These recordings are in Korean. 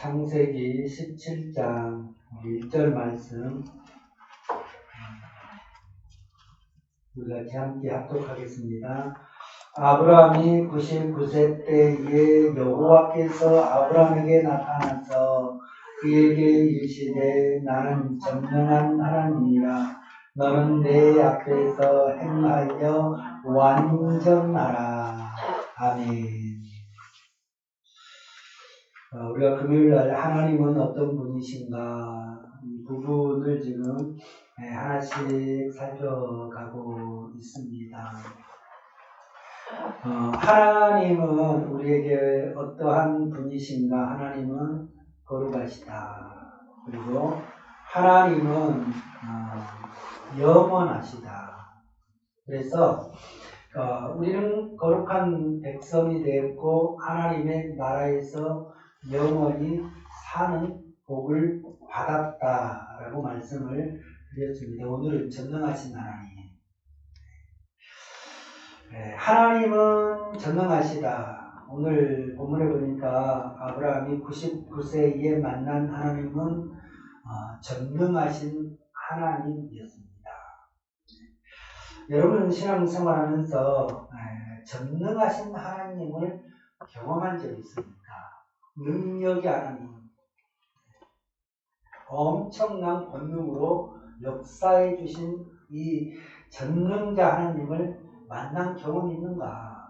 창세기 17장 1절 말씀 우리가 함께 합독하겠습니다. 아브라함이 99세 때에 여호와께서 아브라함에게 나타나서 그에게 이르시되 나는 전능한 하나님이라 너는 내 앞에서 행하여 완전하라. 아멘. 우리가 금요일날 하나님은 어떤 분이신가 이 부분을 지금 하나씩 살펴가고 있습니다. 하나님은 우리에게 어떠한 분이신가? 하나님은 거룩하시다. 그리고 하나님은 영원하시다. 그래서 우리는 거룩한 백성이 되었고 하나님의 나라에서 영원히 사는 복을 받았다라고 말씀을 드렸습니다. 오늘은 전능하신 하나님. 하나님은 전능하시다. 오늘 본문에 보니까 아브라함이 99세에 만난 하나님은 전능하신 하나님이었습니다. 여러분 신앙생활하면서 전능하신 하나님을 경험한 적이 있습니까? 능력의 하나님, 엄청난 권능으로 역사해 주신 이 전능자 하나님을 만난 경험이 있는가?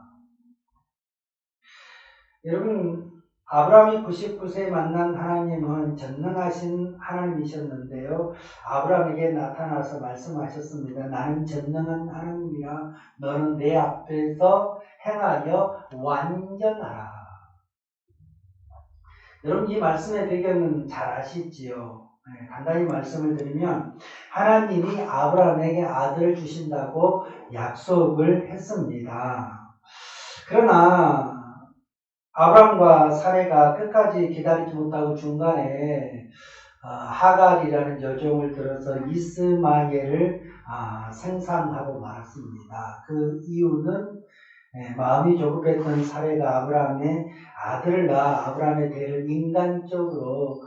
여러분 아브라함이 99세에 만난 하나님은 전능하신 하나님이셨는데요. 아브라함에게 나타나서 말씀하셨습니다. 나는 전능한 하나님이라 너는 내 앞에서 행하여 완전하라. 여러분 이 말씀의 배경은 잘 아시지요. 간단히 말씀을 드리면 하나님이 아브라함에게 아들을 주신다고 약속을 했습니다. 그러나 아브라함과 사레가 끝까지 기다리지 못하고 중간에 하갈이라는 여종을 들어서 이스마엘을 생산하고 말았습니다. 그 이유는 마음이 조급했던 사레가 아브라함의 아들을 낳아 아브라함의 대를 인간적으로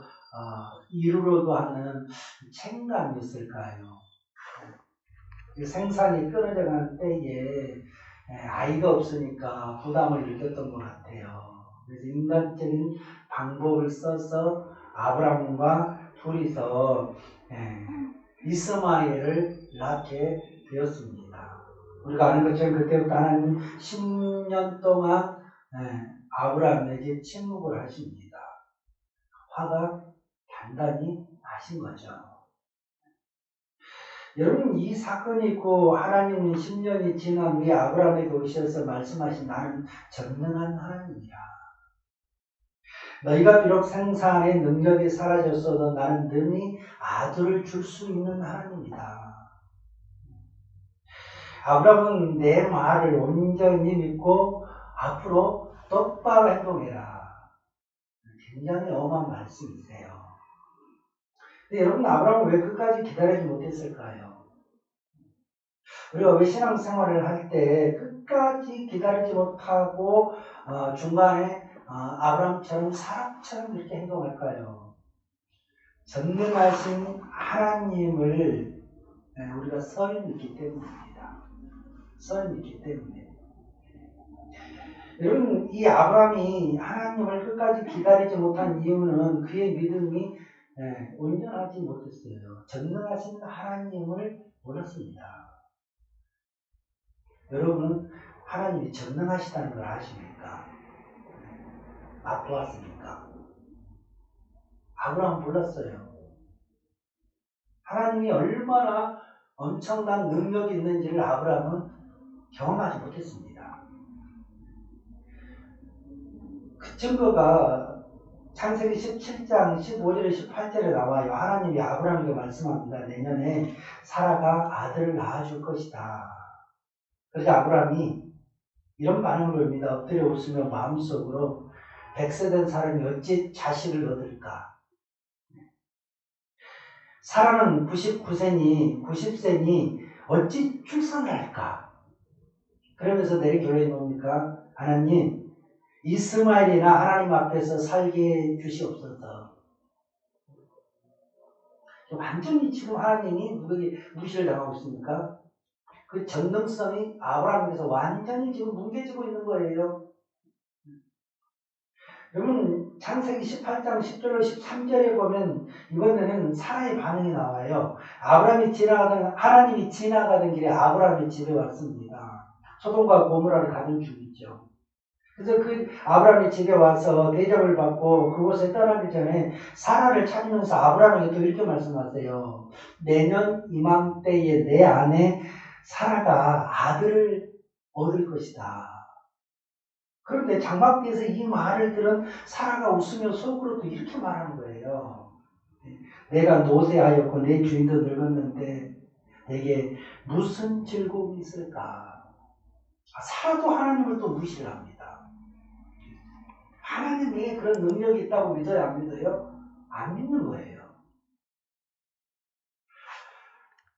이루려고 하는 책임감이었을까요? 생산이 끊어져가는 때에 아이가 없으니까 부담을 느꼈던 것 같아요. 그래서 인간적인 방법을 써서 아브라함과 둘이서 이스마엘을 낳게 되었습니다. 우리가 아는 것처럼 그때부터 하나님 10년 동안 아브라함에게 침묵을 하십니다. 화가 단단히 나신 거죠. 여러분 이 사건이 있고 하나님이 10년이 지난 후에 아브라함에게 오셔서 말씀하신 나는 전능한 하나님이라. 너희가 비록 생산의 능력이 사라졌어도 나는 능히 아들을 줄 수 있는 하나님이다. 아브라함은 내 말을 온전히 믿고 앞으로 똑바로 행동해라. 굉장히 엄한 말씀이세요. 근데 여러분 아브라함은 왜 끝까지 기다리지 못했을까요? 우리가 왜 신앙생활을 할 때 끝까지 기다리지 못하고 중간에 아브라함처럼 사람처럼 이렇게 행동할까요? 전능하신 하나님을 우리가 설 믿기 때문입니다. 설 믿기 때문에. 여러분 이 아브라함이 하나님을 끝까지 기다리지 못한 이유는 그의 믿음이 온전하지 못했어요. 전능하신 하나님을 몰랐습니다. 여러분은 하나님이 전능하시다는 걸 아십니까? 맛보았습니까? 아브라함은 몰랐어요. 하나님이 얼마나 엄청난 능력이 있는지를 아브라함은 경험하지 못했습니다. 그 증거가 창세기 17장 15절에 18절에 나와요. 하나님이 아브라함에게 말씀합니다. 내년에 사라가 아들을 낳아줄 것이다. 그래서 아브라함이 이런 반응을 보입니다. 엎드려 웃으며 마음속으로 100세 된 사람이 어찌 자식을 얻을까? 사라는 99세니 90세니 어찌 출산을 할까? 그러면서 내린 결론이 뭡니까? 하나님 이스마엘이나 하나님 앞에서 살게 해 주시옵소서. 완전히 지금 하나님이 누구에게 무시를 당하고 있습니까? 그 전능성이 아브라함에게서 완전히 지금 뭉개지고 있는 거예요. 여러분 창세기 18장 10절로 13절에 보면 이번에는 사라의 반응이 나와요. 하나님이 지나가던 길에 아브라함이 집에 왔습니다. 소돔과 고모라를 가는 중이죠. 그래서 그 아브라함이 집에 와서 대접을 받고 그곳에 떠나기 전에 사라를 찾으면서 아브라함에게 또 이렇게 말씀하세요. 내년 이맘때에 내 아내 사라가 아들을 얻을 것이다. 그런데 장막에서 이 말을 들은 사라가 웃으며 속으로도 이렇게 말하는 거예요. 내가 노쇠하였고 내 주인도 늙었는데 내게 무슨 즐거움이 있을까? 사라도 하나님을 또 무시를 합니다. 하나님에게 그런 능력이 있다고 믿어요? 안 믿어요? 안 믿는 거예요.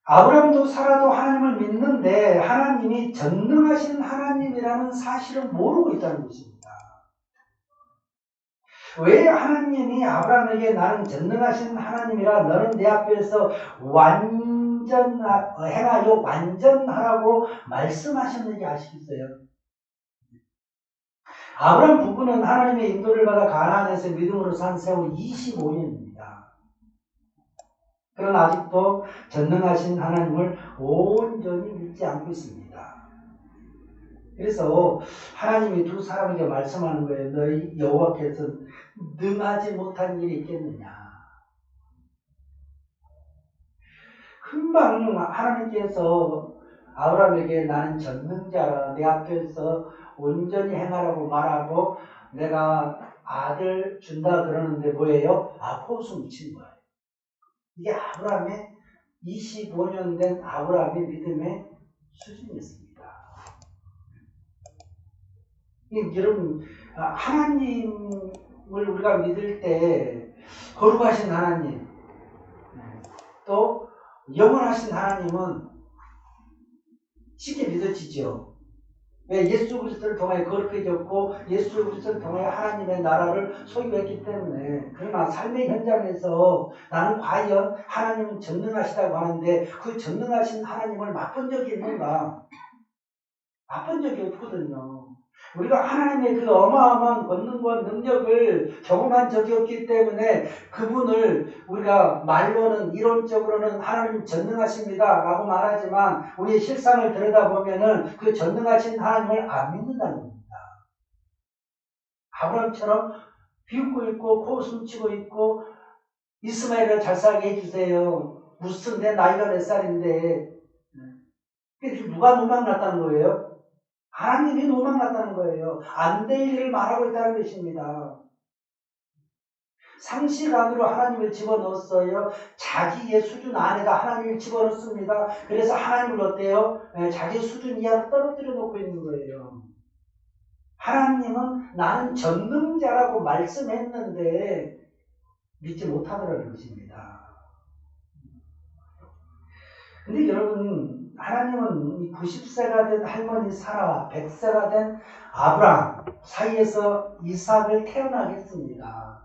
아브라함도 사라도 하나님을 믿는데 하나님이 전능하신 하나님이라는 사실을 모르고 있다는 것입니다. 왜 하나님이 아브라함에게 나는 전능하신 하나님이라 너는 내 앞에서 행하여 완전하라고 말씀하셨는지 아시겠어요? 아브라함 부부는 하나님의 인도를 받아 가나안에서 믿음으로 산 세월 25년입니다. 그러나 아직도 전능하신 하나님을 온전히 믿지 않고 있습니다. 그래서 하나님이 두 사람에게 말씀하는 거예요. 너희 여호와께서 능하지 못한 일이 있겠느냐. 금방 하나님께서 아브라함에게 나는 전능자라 내 앞에서 온전히 행하라고 말하고 내가 아들 준다 그러는데 뭐예요? 포수 묻힌 거예요. 이게 아브라함의 25년 된 아브라함의 믿음의 수준이었습니다. 여러분 하나님을 우리가 믿을 때 거룩하신 하나님 또 영원하신 하나님은 쉽게 믿어지죠. 왜? 예수 그리스도를 통하여 거룩해졌고 예수 그리스도를 통하여 하나님의 나라를 소유했기 때문에. 그러나 삶의 현장에서 나는 과연 하나님은 전능하시다고 하는데 그 전능하신 하나님을 맛본 적이 있는가? 맛본 적이 없거든요. 우리가 하나님의 그 어마어마한 권능과 능력을 경험한 적이 없기 때문에 그분을 우리가 말로는 이론적으로는 하나님 전능하십니다 라고 말하지만 우리의 실상을 들여다보면은 그 전능하신 하나님을 안 믿는다는 겁니다. 아브라함처럼 비웃고 있고 코 숨치고 있고 이스마엘을 잘 살게 해주세요. 무슨 내 나이가 몇 살인데 누가 노망났다는 거예요? 하나님이 노망났다는 거예요. 안 될 일을 말하고 있다는 것입니다. 상식 안으로 하나님을 집어넣었어요. 자기의 수준 안에다 하나님을 집어넣습니다. 그래서 하나님을 어때요? 자기 수준 이하로 떨어뜨려 놓고 있는 거예요. 하나님은 나는 전능자라고 말씀했는데 믿지 못하더라는 것입니다. 근데 여러분 하나님은 90세가 된 할머니 사라, 100세가 된 아브라함 사이에서 이삭을 태어나게 했습니다.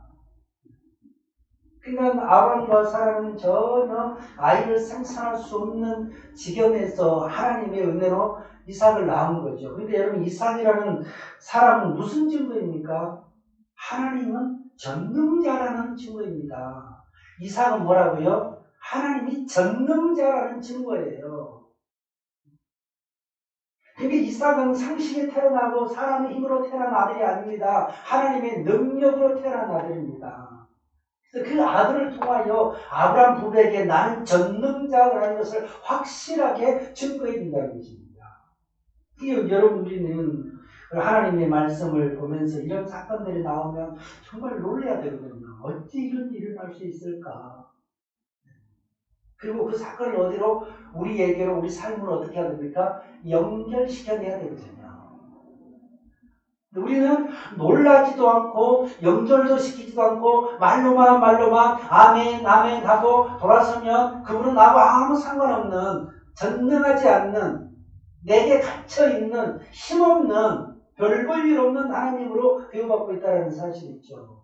그러니까 아브라함과 사라는 전혀 아이를 생산할 수 없는 지경에서 하나님의 은혜로 이삭을 낳은 거죠. 그런데 여러분 이삭이라는 사람은 무슨 증거입니까? 하나님은 전능자라는 증거입니다. 이삭은 뭐라고요? 하나님이 전능자라는 증거예요. 그러니까 이삭은 상식에 태어나고 사람의 힘으로 태어난 아들이 아닙니다. 하나님의 능력으로 태어난 아들입니다. 그래서 그 아들을 통하여 아브라함 부부에게 나는 전능자라는 것을 확실하게 증거해 준다는 것입니다. 여러분 우리는 하나님의 말씀을 보면서 이런 사건들이 나오면 정말 놀라야 되거든요. 어찌 이런 일이 일어날 수 있을까? 그리고 그 사건을 어디로 우리에게로 우리 삶으로 어떻게 해야 됩니까? 연결시켜내야 되거든요. 우리는 놀라지도 않고 연결도 시키지도 않고 말로만 아멘 아멘 하고 돌아서면 그분은 나하고 아무 상관없는 전능하지 않는 내게 갇혀있는 힘없는 별 볼 일 없는 하나님으로 대우받고 있다는 사실이 있죠.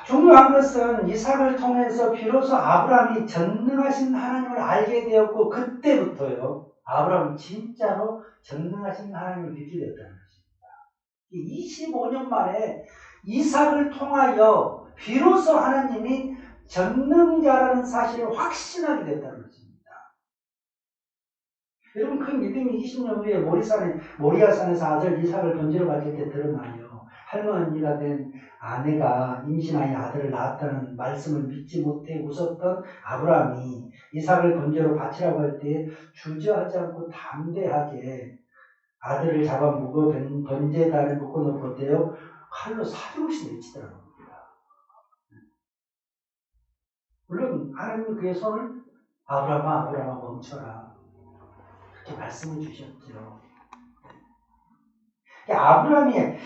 중요한 것은 이삭을 통해서 비로소 아브라함이 전능하신 하나님을 알게 되었고 그때부터요. 아브라함은 진짜로 전능하신 하나님을 믿게 되었다는 것입니다. 25년 만에 이삭을 통하여 비로소 하나님이 전능자라는 사실을 확신하게 됐다는 것입니다. 여러분 그 믿음이 20년 후에 모리아산에서 아들 이삭을 번지러 바칠 때 드러나요. 할머니가 된 아내가 임신하여 아들을 낳았다는 말씀을 믿지 못해 웃었던 아브라함이 이삭을 번제로 바치라고 할 때 주저하지 않고 담대하게 아들을 잡아 묶어 번제단에 묶어놓고 때요 칼로 사정없이 내치더라는 겁니다. 물론 하나님은 그의 손을 아브라함아 멈춰라 그렇게 말씀을 주셨죠. 아브라함이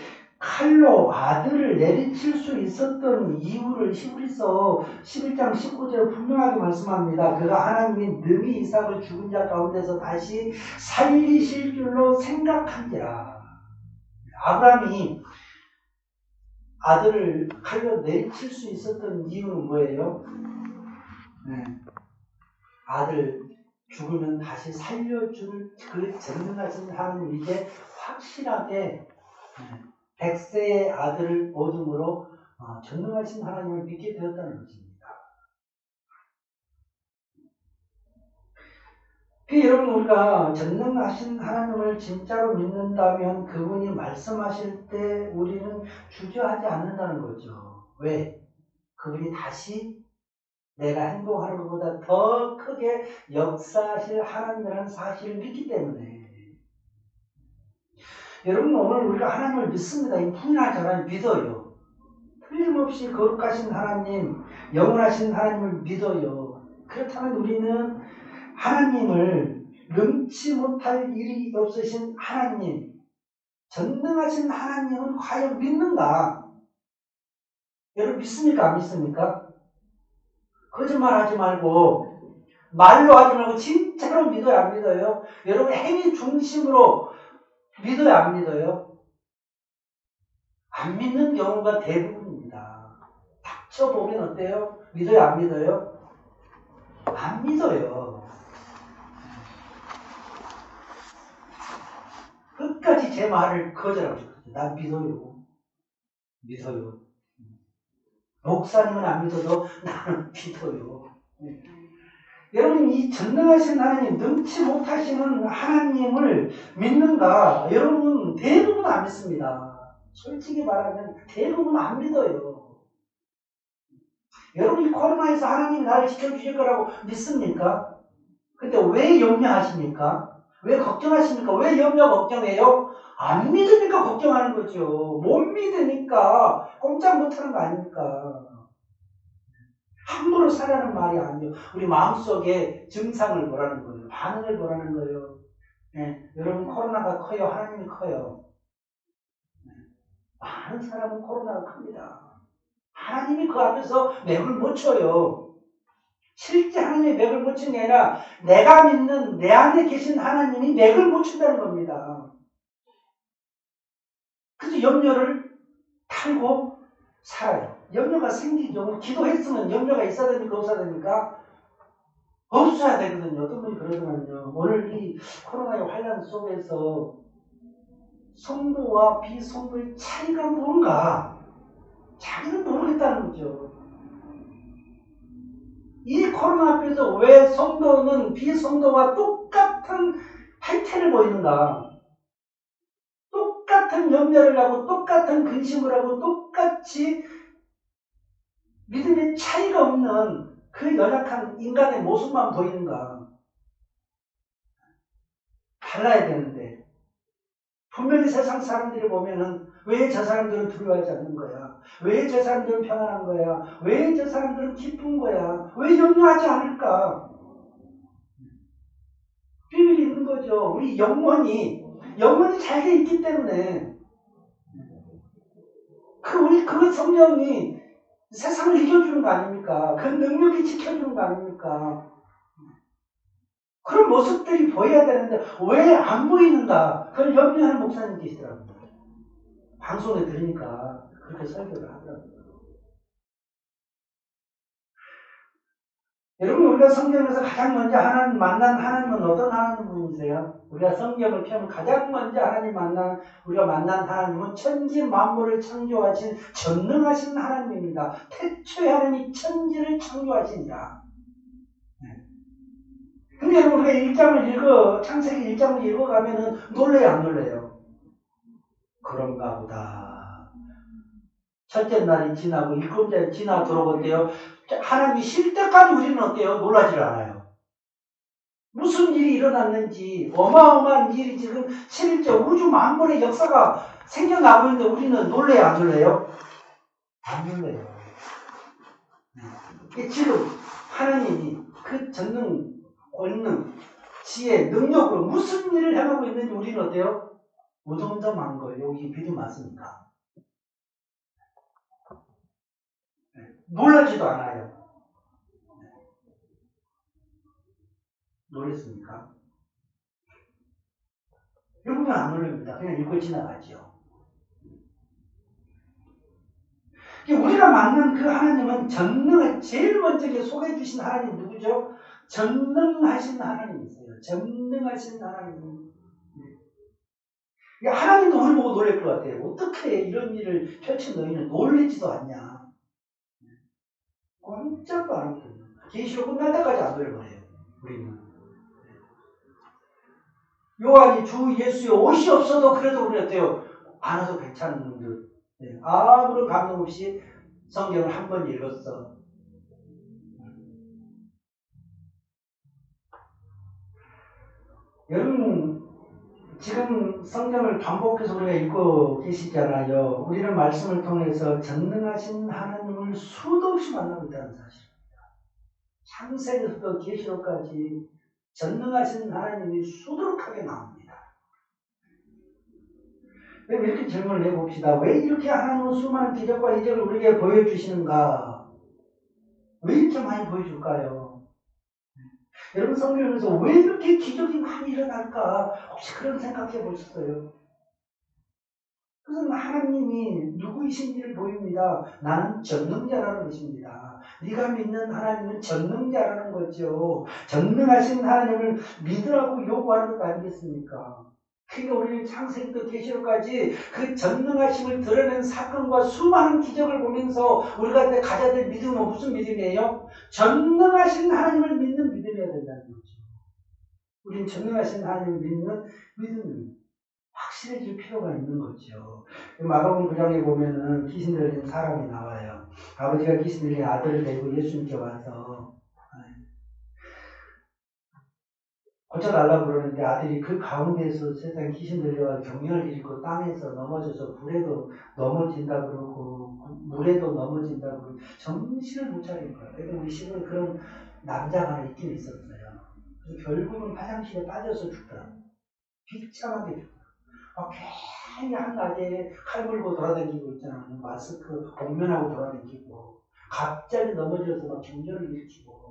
칼로 아들을 내리칠 수 있었던 이유를 히브리서 11장 19절에 분명하게 말씀합니다. 그가 하나님이 능히 이삭을 죽은 자 가운데서 다시 살리실 줄로 생각한지라. 아브라함이 아들을 칼로 내리칠 수 있었던 이유는 뭐예요? 아들 죽으면 다시 살려줄 그 전능하신 하나님 이제 확실하게 100세의 아들을 어둠으로 전능하신 하나님을 믿게 되었다는 것입니다. 여러분 우리가 전능하신 하나님을 진짜로 믿는다면 그분이 말씀하실 때 우리는 주저하지 않는다는 거죠. 왜? 그분이 다시 내가 행동하는 것보다 더 크게 역사하실 하나님이라는 사실을 믿기 때문에 여러분 오늘 우리가 하나님을 믿습니다. 이 분이나 저나 믿어요. 틀림없이 거룩하신 하나님, 영원하신 하나님을 믿어요. 그렇다면 우리는 하나님을 능치 못할 일이 없으신 하나님, 전능하신 하나님은 과연 믿는가? 여러분 믿습니까? 안 믿습니까? 거짓말하지 말고 말로 하지 말고 진짜로 믿어요? 안 믿어요? 여러분 행위 중심으로 믿어요? 안 믿어요? 안 믿는 경우가 대부분입니다. 닥쳐보면 어때요? 믿어요? 안 믿어요? 안 믿어요. 끝까지 제 말을 거절하고 싶거든요. 난 믿어요. 믿어요. 목사님은 안 믿어도 나는 믿어요. 여러분 이 전능하신 하나님, 능치 못하시는 하나님을 믿는가? 여러분 대부분 안 믿습니다. 솔직히 말하면 대부분 안 믿어요. 여러분이 코로나에서 하나님이 나를 지켜주실 거라고 믿습니까? 근데 왜 염려하십니까? 왜 걱정하십니까? 왜 염려 걱정해요? 안 믿으니까 걱정하는 거죠. 못 믿으니까 꼼짝 못하는 거 아닙니까? 함부로 살라는 말이 아니에요. 우리 마음속에 증상을 보라는 거예요. 반응을 보라는 거예요. 네, 여러분 코로나가 커요? 하나님이 커요? 네, 많은 사람은 코로나가 큽니다. 하나님이 그 앞에서 맥을 못 쳐요. 실제 하나님의 맥을 못 치는 게 아니라 내가 믿는 내 안에 계신 하나님이 맥을 못 친다는 겁니다. 그래서 염려를 탈고 살아요. 염려가 생기죠. 기도했으면 염려가 있어야 됩니까? 없어야 됩니까? 없어야 되거든요. 어떤 분이 그러더만요. 오늘 이 코로나의 환란 속에서 성도와 비성도의 차이가 뭔가 자기는 모르겠다는 거죠. 이 코로나 앞에서 왜 성도는 비성도와 똑같은 행태를 보이는가? 똑같은 염려를 하고 똑같은 근심을 하고 똑같이 믿음의 차이가 없는 그 연약한 인간의 모습만 보이는가? 달라야 되는데 분명히 세상 사람들이 보면은 왜 저 사람들은 두려워하지 않는 거야? 왜 저 사람들은 평안한 거야? 왜 저 사람들은 기쁜 거야? 왜 염려하지 않을까? 비밀이 있는 거죠. 우리 영혼이 잘돼 있기 때문에 그 성령이 세상을 이겨주는 거 아닙니까? 그 능력이 지켜주는 거 아닙니까? 그런 모습들이 보여야 되는데 왜 안 보이는가? 그걸 염려하는 목사님 계시더라고요. 방송에 들으니까 그렇게 설교를 하더라고요. 여러분, 우리가 성경에서 가장 먼저 하나님 만난 하나님은 어떤 하나님 분이세요? 우리가 성경을 펴면 가장 먼저 하나님 우리가 만난 하나님은 천지 만물을 창조하신 전능하신 하나님입니다. 태초에 하나님이 천지를 창조하시니라. 근데 여러분, 우리가 창세기 1장을 읽어가면은 놀래요, 안 놀래요? 그런가 보다. 첫째 날이 지나고 일곱 날이 지나 들어오는데요. 하나님이 쉴 때까지 우리는 어때요? 놀라질 않아요. 무슨 일이 일어났는지 어마어마한 일이 지금 7일째 우주 만물의 역사가 생겨나고 있는데 우리는 놀래요, 안 놀래요? 안 놀래요. 지금 하나님이 그 전능, 권능, 지혜, 능력으로 무슨 일을 행하고 있는지 우리는 어때요? 무덤덤한 거예요. 여기 믿음 맞습니까? 놀라지도 않아요. 놀랬습니까? 여러분 안 놀랍니다. 그냥 읽고 지나가죠. 우리가 만난 그 하나님은 제일 먼저 소개해 주신 하나님 누구죠? 전능하신 하나님이세요. 전능하신 하나님. 하나님도 우리 보고 놀랄 것 같아요. 어떻게 이런 일을 펼친 너희는 놀리지도 않냐. 꼼짝도 안 하거든요. 계시록 끝날 때까지 안 놀려버려요. 우리는. 요한이 주 예수의 옷이 없어도 그래도 우리 어때요? 안 와도 괜찮은 놈들. 아무런 감동 없이 성경을 한 번 읽었어. 여러분, 지금 성경을 반복해서 우리가 읽고 계시잖아요. 우리는 말씀을 통해서 전능하신 하나님을 수도 없이 만나고 있다는 사실입니다. 창세기부터 계시록까지 전능하신 하나님이 수두룩하게 나옵니다. 이렇게 질문을 해봅시다. 왜 이렇게 하나님은 수많은 기적과 이적을 우리에게 보여주시는가? 왜 이렇게 많이 보여줄까요? 여러분, 성경에서 왜 이렇게 기적이 많이 일어날까? 혹시 그런 생각해 보셨어요? 그것은 하나님이 누구이신지를 보입니다. 나는 전능자라는 것입니다. 네가 믿는 하나님은 전능자라는 거죠. 전능하신 하나님을 믿으라고 요구하는 것 아니겠습니까? 그러니까 우리는 창세기부터 계시록까지 그 전능하심을 드러낸 사건과 수많은 기적을 보면서 우리가 가져야 될 믿음은 무슨 믿음이에요? 전능하신 하나님을 믿는 믿음이어야 된다는 거죠. 우리는 전능하신 하나님을 믿는 믿음입니다. 확실해질 필요가 있는 거죠. 마가복음 9장에 보면은 귀신 들린 사람이 나와요. 아버지가 귀신 들린 아들을 데리고 예수님께 와서 고쳐달라고 그러는데 아들이 그 가운데에서 세상 귀신 들려가 경련을 일으키고 땅에서 넘어져서 불에도 넘어진다 그러고 물에도 넘어진다 그러고 정신을 못 차린 거예요. 그래서 우리 시골에 그런 남자가 하나 있긴 있었어요. 그래서 결국은 화장실에 빠져서 죽더라고요. 비참하게 죽더라고요. 괜히 한낮에 칼 물고 돌아다니고 있잖아요. 마스크 복면하고 돌아다니고 갑자기 넘어져서 막 경련을 일으키고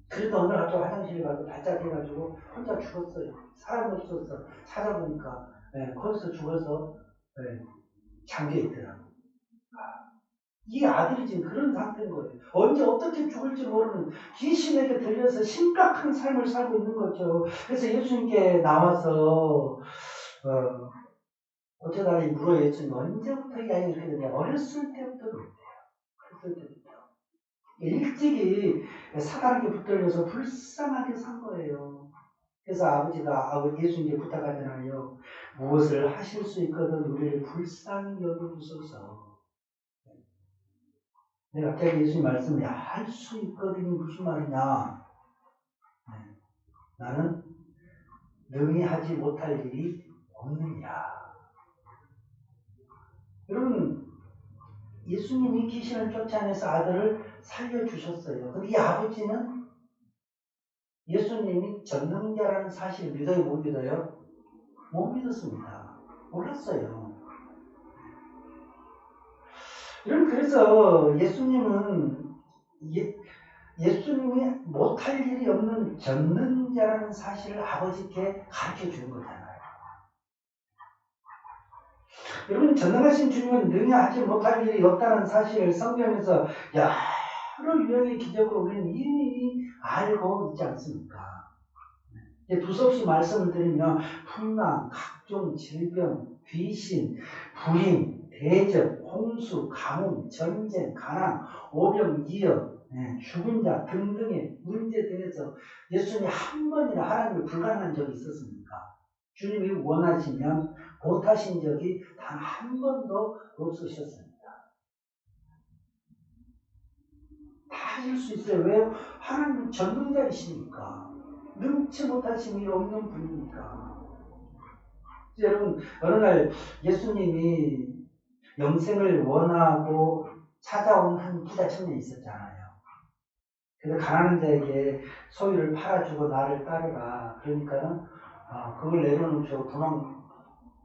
그래도 어느 날 또 화장실에 가서 발작 해가지고 혼자 죽었어요. 사람 없어서 찾아보니까 거기서 죽어서 잠겨 있더라고요. 이 아들이 지금 그런 상태인 거예요. 언제 어떻게 죽을지 모르는 귀신에게 들려서 심각한 삶을 살고 있는 거죠. 그래서 예수님께 나와서 어쩌다가 물어요. 예수님 언제부터 이 아이가 이렇게 됐냐. 어렸을 때부터 그랬대요. 어렸을 때부터. 일찍이 사단에게 붙들려서 불쌍하게 산 거예요. 그래서 아버지가 예수님께 부탁하잖아요. 무엇을 하실 수 있거든 우리를 불쌍히 여겨주소서. 근데 갑자기 예수님 말씀이 할 수 있거든이 무슨 말이냐. 나는 능히 하지 못할 일이 없느냐. 여러분, 예수님이 귀신을 쫓아내서 아들을 살려주셨어요. 근데 이 아버지는 예수님이 전능자라는 사실을 믿어요, 못 믿어요? 못 믿었습니다. 몰랐어요. 여러분, 그래서 예수님은 예수님이 못할 일이 없는 전능자라는 사실을 아버지께 가르쳐 준 거잖아요. 여러분, 전능하신 주님은 능히 하지 못할 일이 없다는 사실을 성경에서 여러 유형의 기적으로 우리는 이미 알고 있지 않습니까? 두서없이 말씀을 드리면 풍랑, 각종 질병, 귀신, 불임, 대적, 홍수, 가뭄, 전쟁, 가난, 오병, 이역, 죽은 자 등등의 문제 등에서 예수님이 한 번이나 하나님을 불가능한 적이 있었습니까? 주님이 원하시면 못하신 적이 단 한 번도 없으셨습니다. 다 하실 수 있어요. 왜요? 하나님은 전능자이시니까. 능치 못하신 일이 없는 분이니까. 여러분, 어느 날 예수님이 영생을 원하고 찾아온 한 부자 청년이 있었잖아요. 그래서 가난한 자에게 소유를 팔아주고 나를 따르라. 그러니까는 그걸 내려놓고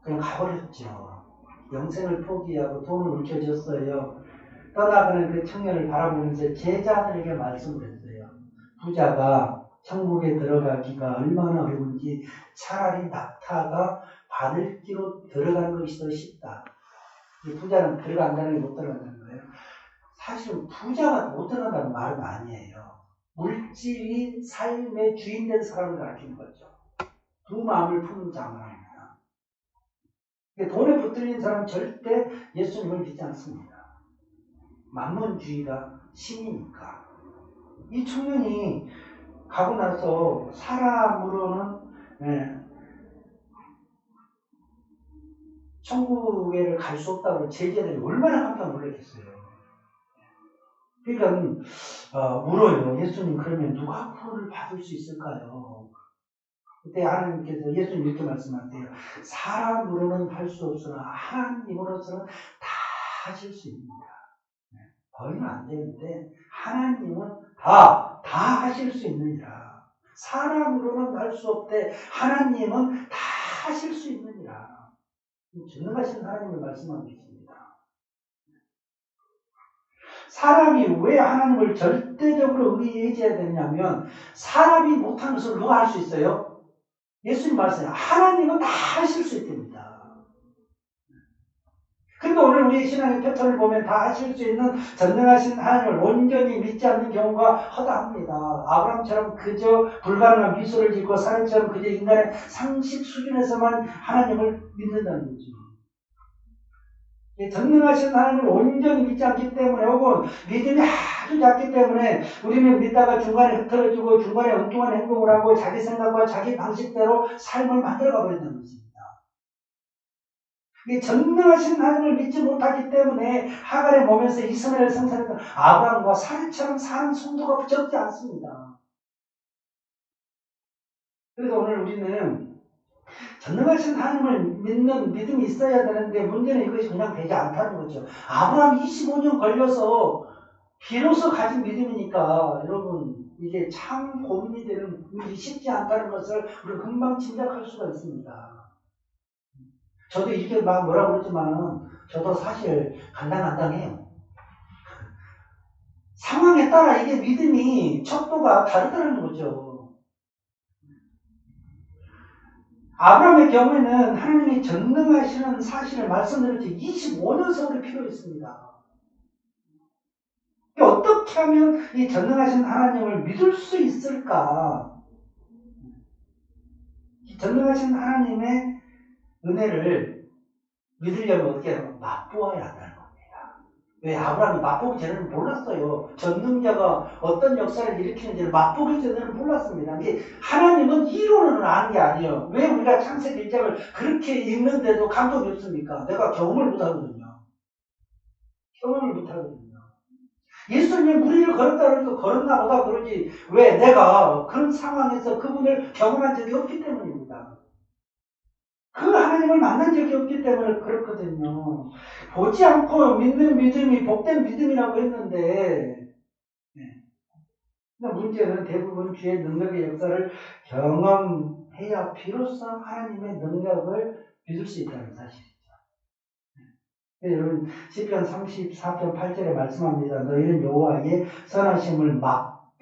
그냥 가버렸죠. 영생을 포기하고 돈을 움켜쥐었어요. 떠나가는 그 청년을 바라보면서 제자들에게 말씀을 했어요. 부자가 천국에 들어가기가 얼마나 어려운지 차라리 낙타가 바늘기로 들어가는 것이 더 쉽다. 이 부자는 들어간다는 게 못 들어간다는 거예요. 사실은 부자가 못 들어간다는 말은 아니에요. 물질이 삶의 주인된 사람을 가리키는 거죠. 두 마음을 푸는 자만입니다. 돈에 붙들린 사람은 절대 예수님을 믿지 않습니다. 만몬주의가 신이니까. 이 청년이 가고 나서 사람으로는 천국에를 갈 수 없다고 제자들이 얼마나 깜짝 놀랐겠어요. 그러니까 물어요. 예수님, 그러면 누가 구원을 받을 수 있을까요? 그때 하나님께서 예수님 이렇게 말씀하세요. 사람으로는 할 수 없으나 하나님으로서는 다 하실 수 있습니다. 거의는 안 되는데 하나님은 다 하실 수 있느니라. 사람으로는 할 수 없되 하나님은 다 하실 수 있느니라. 전능하신 하나님을 말씀하고 계십니다. 사람이 왜 하나님을 절대적으로 의지해야 되냐면 사람이 못한 것을 누가 할 수 있어요? 예수님 말씀하세요. 하나님은 다 하실 수 있답니다. 그러니까 오늘 우리 신앙의 패턴을 보면 다 하실 수 있는 전능하신 하나님을 온전히 믿지 않는 경우가 허다합니다. 아브라함처럼 그저 불가능한 미소를 짓고 사람처럼 그저 인간의 상식 수준에서만 하나님을 믿는다는 거죠. 전능하신 하나님을 온전히 믿지 않기 때문에 혹은 믿음이 아주 작기 때문에 우리는 믿다가 중간에 흐트러지고 중간에 엉뚱한 행동을 하고 자기 생각과 자기 방식대로 삶을 만들어가 버린다는 것입니다. 전능하신 하나님을 믿지 못하기 때문에 하갈의 몸에서 이스마엘을 생산했던 아브라함과 사례처럼 사는 성도가 적지 않습니다. 그래서 오늘 우리는 전능하신 하나님을 믿는 믿음이 있어야 되는데 문제는 이것이 그냥 되지 않다는 거죠. 아브라함 25년 걸려서 비로소 가진 믿음이니까 여러분 이게 참 고민이 되는 일이 쉽지 않다는 것을 우리가 금방 짐작할 수가 있습니다. 저도 이렇게 막 뭐라고 그러지만은 저도 사실 간당간당해요. 상황에 따라 이게 믿음이 척도가 다르다는 거죠. 아브라함의 경우에는 하나님이 전능하시는 사실을 말씀드렸지 25년 세월이 필요했습니다. 어떻게 하면 이 전능하신 하나님을 믿을 수 있을까? 이 전능하신 하나님의 은혜를 믿으려면 어떻게 하면 맛보아야 한다는 겁니다. 왜? 아브라함이 맛보기 전에는 몰랐어요. 전능자가 어떤 역사를 일으키는지를 맛보기 전에는 몰랐습니다. 하나님은 이론으로는 아는 게 아니에요. 왜 우리가 창세기 1장을 그렇게 읽는데도 감동이 없습니까? 내가 경험을 못하거든요. 경험을 못하거든요. 예수님이 무리를 걸었다 그래도 걸었나 보다 그러지 왜 내가 그런 상황에서 그분을 경험한 적이 없기 때문입니다. 그 하나님을 만난 적이 없기 때문에 그렇거든요. 보지 않고 믿는 믿음이 복된 믿음이라고 했는데 문제는 대부분 주의 능력의 역사를 경험해야 비로소 하나님의 능력을 믿을 수 있다는 사실이죠. 여러분 시편 34편 8절에 말씀합니다. 너희는 여호와의 선하심을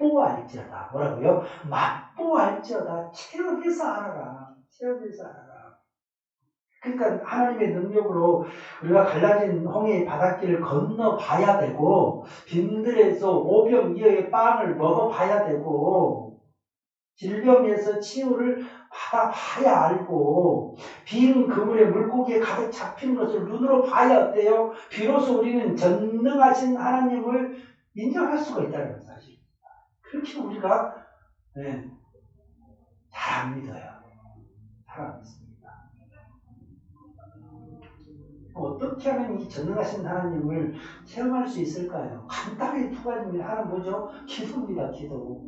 맛보알지어다. 뭐라고요? 맛보알지어다. 체험해서 알아라. 체험해서 알아라. 그러니까 하나님의 능력으로 우리가 갈라진 홍해의 바닷길을 건너봐야 되고, 빈들에서 오병이어의 빵을 먹어봐야 되고, 질병에서 치유를 받아봐야 알고, 빈 그물에 물고기에 가득 잡힌 것을 눈으로 봐야 어때요? 비로소 우리는 전능하신 하나님을 인정할 수가 있다는 사실입니다. 그렇게 우리가 잘 안 믿어요. 잘 안 믿습니다. 어떻게 하면 이 전능하신 하나님을 체험할 수 있을까요? 간단하게 두 가지입니다. 하나 뭐죠? 기도입니다. 기도.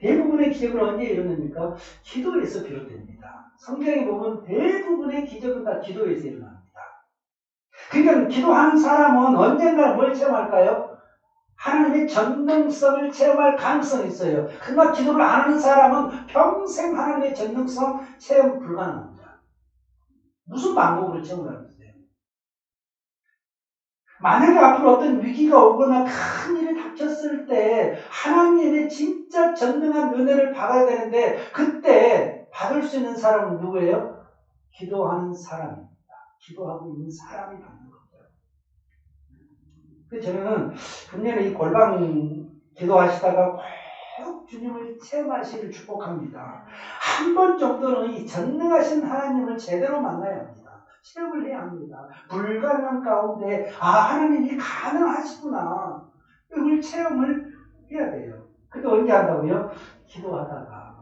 대부분의 기적은 언제 일어납니까? 기도에서 비롯됩니다. 성경에 보면 대부분의 기적은 다 기도에서 일어납니다. 그러니까 기도하는 사람은 언젠가 뭘 체험할까요? 하나님의 전능성을 체험할 가능성이 있어요. 그러나 기도를 안 하는 사람은 평생 하나님의 전능성 체험 불가능합니다. 무슨 방법으로 체험을 하겠어요? 만약에 앞으로 어떤 위기가 오거나 큰 일이 닥쳤을 때 하나님의 진짜 전능한 은혜를 받아야 되는데 그때 받을 수 있는 사람은 누구예요? 기도하는 사람입니다. 기도하고 있는 사람이 받는 거죠. 그래서 저는 금년에 이 골방 기도하시다가 꼭 주님을 체험하시기를 축복합니다. 한 번 정도는 이 전능하신 하나님을 제대로 만나야 합니다. 체험을 해야 합니다. 불가능한 가운데 하나님이 가능하시구나. 이걸 체험을 해야 돼요. 근데 언제 한다고요? 기도하다가.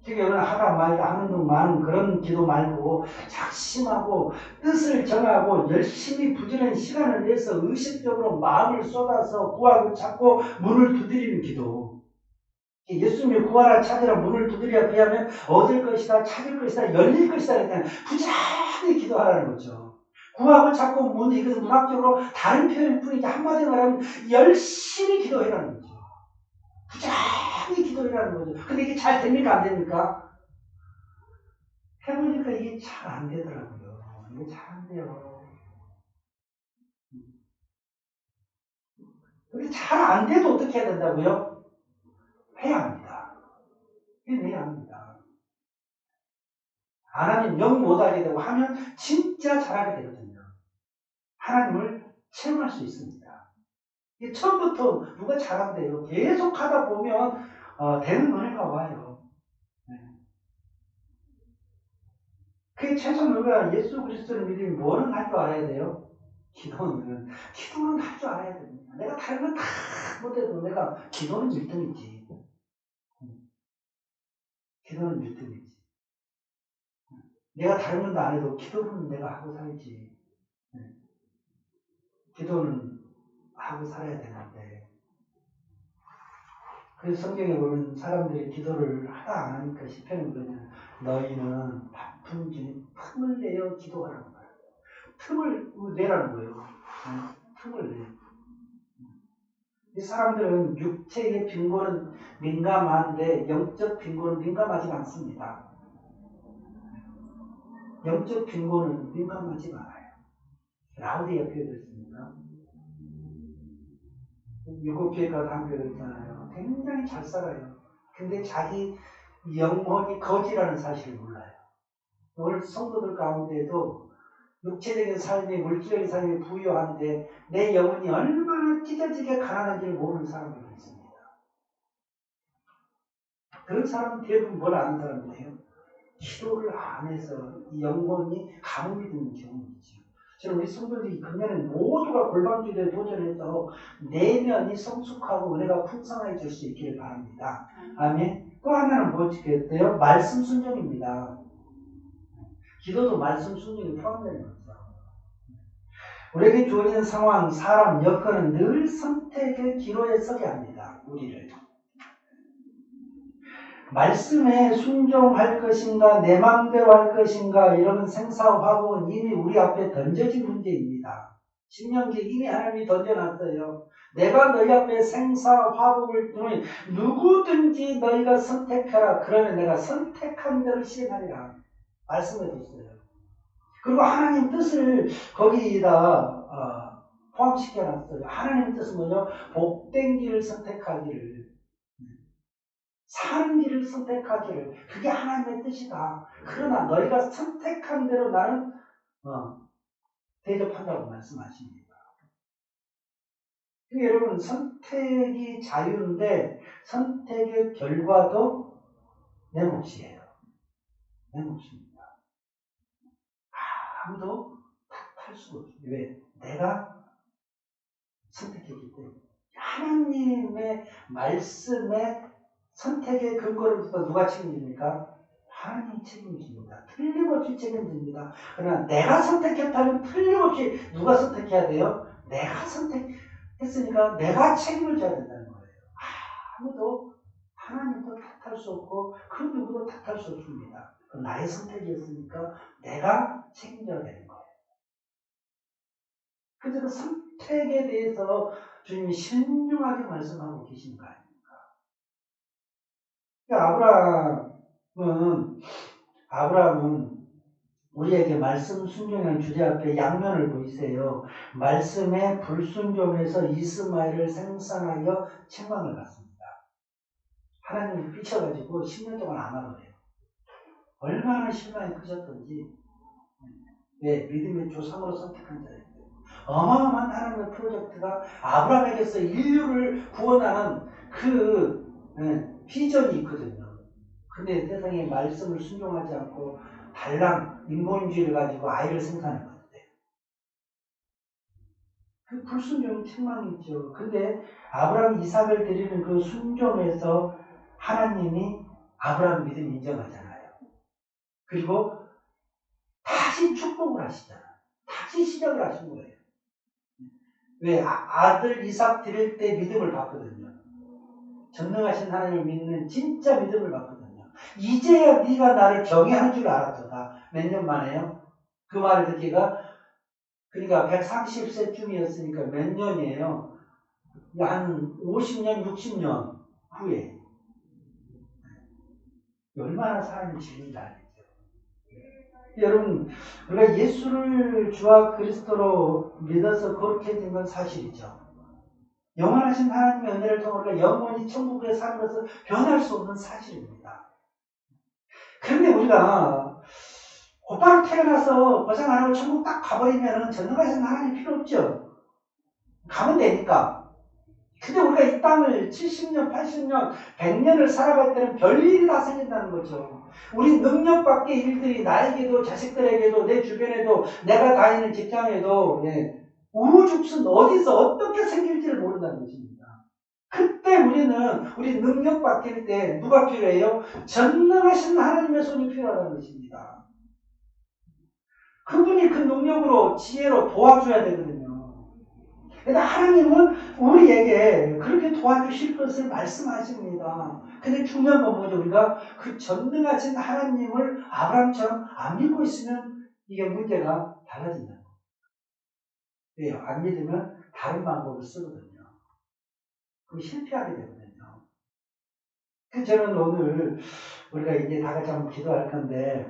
기도는 하다 말다 하는 동 많은 그런 기도 말고 작심하고 뜻을 정하고 열심히 부지런히 시간을 내서 의식적으로 마음을 쏟아서 구하고 찾고 문을 두드리는 기도. 예수님이 구하라 찾으라 문을 두드리라 그러면 얻을 것이다 찾을 것이다 열릴 것이다 그랬잖아요. 부지런히 기도하라는 거죠. 구하고 찾고 문 이것은 문학적으로 다른 표현일 뿐이지 한마디로 말하면 열심히 기도해라는 거죠. 부지런히 기도해라는 거죠. 근데 이게 잘 됩니까 안 됩니까? 해보니까 이게 잘 안 되더라고요. 이게 잘 안 돼요. 근데 잘 안 돼도 어떻게 해야 된다고요? 해야 합니다. 해야 합니다. 안 하면 영 못하게 되고 하면 진짜 잘하게 되거든요. 하나님을 체험할 수 있습니다. 이게 처음부터 누가 잘한대요. 계속 하다 보면 되는 은혜가 와요. 네. 그게 최소 누가 예수 그리스도를 믿으면 뭐는 할 줄 알아야 돼요? 기도는 할 줄 알아야 됩니다. 내가 다른 건 다 못해도 내가 기도는 1등이지. 기도는 1등이지. 내가 다른 건 안 해도 기도는 내가 하고 살지. 기도는 하고 살아야 되는데. 그래서 성경에 보면 사람들이 기도를 하다 안 하니까 시편은 그러냐. 너희는 바쁜 중에 틈을 내어 기도하라는 거예요. 틈을 내라는 거예요. 틈을 내. 이 사람들은 육체의 빈곤은 민감한데 영적 빈곤은 민감하지 않습니다. 영적 빈곤은 민감하지 않아요. 라우디아 교회였습니다. 미국 교회가 한 교회가 있잖아요. 굉장히 잘 살아요. 근데 자기 영혼이 거지라는 사실을 몰라요. 오늘 성도들 가운데도 육체적인 삶이 물질적인 삶이 부유한데 내 영혼이 얼마나 찢어지게 가난한지를 모르는 사람들이 있습니다. 그런 사람은 대부분 뭘 아는 사람들이에요? 기도를 안 해서 이 영혼이 가뭄이 드는 경우이죠. 저는 우리 성도들이 금년에 모두가 골방기도에 도전해서 내면이 성숙하고 은혜가 풍성해질 수 있기를 바랍니다. 아멘. 또 하나는 뭐겠어요? 말씀 순종입니다. 기도도 말씀 순종이 포함되는 거죠. 우리에게 주어진 상황, 사람, 여건은 늘 선택의 기로에 서게 합니다. 우리를. 말씀에 순종할 것인가 내 마음대로 할 것인가 이런 생사화복은 이미 우리 앞에 던져진 문제입니다. 신명기에 이미 하나님이 던져놨어요. 내가 너희 앞에 생사화복을 두니 누구든지 너희가 선택하라. 그러면 내가 선택한 대로 실행하리라. 말씀해 뒀어요. 그리고 하나님 뜻을 거기다 포함시켜놨어요. 하나님 뜻은 뭐죠? 복된 길을 선택하기를, 사는 길을 선택하기를. 그게 하나님의 뜻이다. 그러나 너희가 선택한 대로 나는 대접한다고 말씀하십니다. 여러분, 선택이 자유인데 선택의 결과도 내 몫이에요. 내 몫입니다. 아무도 탓할 수가 없어요. 왜? 내가 선택했기 때문에. 하나님의 말씀에 선택의 근거를 두고 누가 책임집니까? 하나님이 책임집니다. 틀림없이 책임집니다. 그러나 내가 선택했다면 틀림없이 누가 선택해야 돼요? 내가 선택했으니까 내가 책임을 져야 된다는 거예요. 아무도 하나님도 탓할 수 없고 그 누구도 탓할 수 없습니다. 그건 나의 선택이었으니까 내가 책임져야 되는 거예요. 그래서 그 선택에 대해서 주님이 신중하게 말씀하고 계신 거 아닙니까? 아브라함은 우리에게 말씀 순종하는 주제 앞에 양면을 보이세요. 말씀에 불순종해서 이스마엘을 생산하여 책망을 받습니다. 하나님이 삐쳐가지고 10년 동안 안 하거든요. 얼마나 실망이 크셨던지. 왜? 믿음의 조상으로 선택한 자예요. 어마어마한 하나님의 프로젝트가 아브라함에게서 인류를 구원하는 그 비전이 있거든요. 근데 세상에 말씀을 순종하지 않고 달랑 인본주의를 가지고 아이를 생산했거든요. 그 불순종이 책망이죠. 근데 아브라함이 이삭을 드리는 그 순종에서 하나님이 아브라함 믿음 인정하잖아요. 그리고 다시 축복을 하시잖아요. 다시 시작을 하신 거예요. 왜? 아들 이삭 드릴 때 믿음을 받거든요. 전능하신 하나님을 믿는 진짜 믿음을 받거든요. 이제야 네가 나를 경외하는 줄 알았도다. 몇 년 만에요? 그 말을 듣기가 그러니까 130세쯤이었으니까 몇 년이에요? 한 50년, 60년 후에 얼마나 사람이 지는지 알겠죠. 여러분, 우리가 예수를 주와 그리스도로 믿어서 그렇게 된 건 사실이죠. 영원하신 하나님의 은혜를 통해 우리가 영원히 천국에 사는 것은 변할 수 없는 사실입니다. 그런데 우리가 곧바로 태어나서 고생 안 하고 천국 딱 가버리면 전능하신 하나님 필요 없죠. 가면 되니까. 근데 우리가 이 땅을 70년, 80년, 100년을 살아갈 때는 별일이 다 생긴다는 거죠. 우리 능력 밖의 일들이 나에게도 자식들에게도 내 주변에도 내가 다니는 직장에도 우후죽순 어디서 어떻게 생길지를 모른다는 것입니다. 그때 우리는 우리 능력 바뀔 때 누가 필요해요? 전능하신 하나님의 손이 필요하다는 것입니다. 그분이 그 능력으로 지혜로 도와줘야 되거든요. 그러니까 하나님은 우리에게 그렇게 도와주실 것을 말씀하십니다. 근데 중요한 건 뭐죠? 우리가 그 전능하신 하나님을 아브라함처럼 안 믿고 있으면 이게 문제가 달라진다는 거예요. 왜요? 안 믿으면 다른 방법을 쓰거든요. 그럼 실패하게 되거든요. 그 저는 오늘 우리가 이제 다 같이 한번 기도할 건데